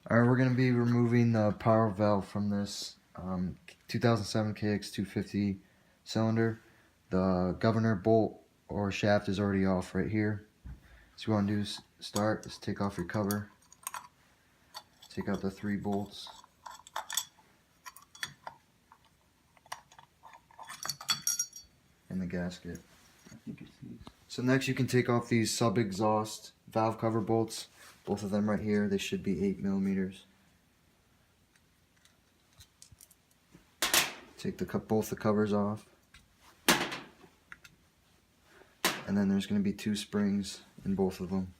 Alright, we're going to be removing the power valve from this 2007 KX250 cylinder. The governor bolt or shaft is already off right here. So what you want to do is start, is take off your cover, take out the 3 bolts, and the gasket. So next you can take off these sub-exhaust valve cover bolts. Both of them right here, they should be 8 millimeters. Take both the covers off. And then there's going to be 2 springs in both of them.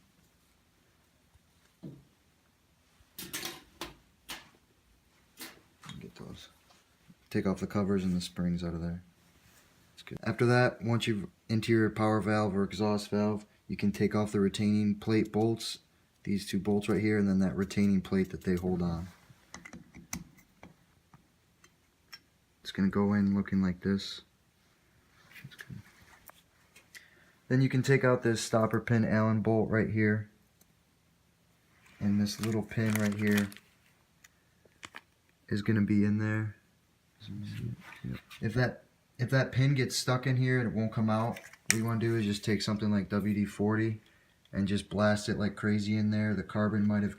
Get those. Take off the covers and the springs out of there. That's good. After that, once you've into your power valve or exhaust valve, you can take off the retaining plate bolts. These 2 bolts right here, and then that retaining plate that they hold on. It's going to go in looking like this. Then you can take out this stopper pin Allen bolt right here, and this little pin right here is going to be in there. If that pin gets stuck in here and it won't come out, what you want to do is just take something like WD-40 and just blast it like crazy in there. The carbon might have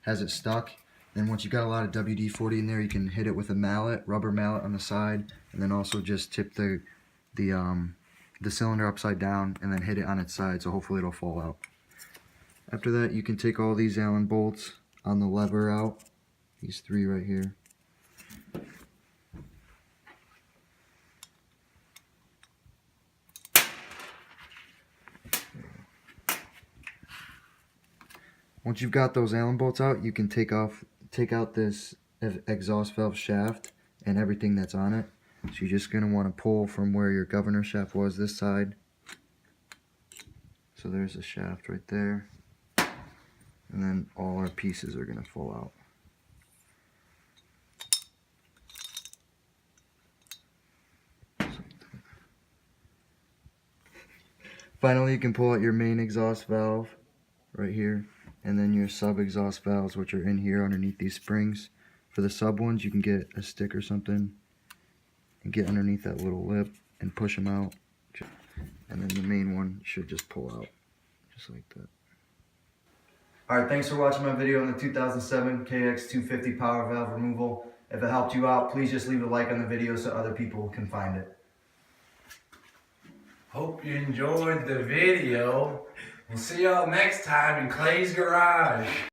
has it stuck. Then once you got a lot of WD-40 in there, you can hit it with a mallet, rubber mallet on the side, and then also just tip the cylinder upside down and then hit it on its side, so hopefully it'll fall out. After that, you can take all these Allen bolts on the lever out, these 3 right here. Once you've got those Allen bolts out, you can take out this exhaust valve shaft and everything that's on it. So you're just going to want to pull from where your governor shaft was, this side. So there's a shaft right there. And then all our pieces are going to fall out. Finally, you can pull out your main exhaust valve right here, and then your sub-exhaust valves, which are in here underneath these springs. For the sub ones, you can get a stick or something and get underneath that little lip and push them out. And then the main one should just pull out, just like that. Alright, thanks for watching my video on the 2007 KX250 Power Valve removal. If it helped you out, please just leave a like on the video so other people can find it. Hope you enjoyed the video. We'll see y'all next time in Clay's Garage.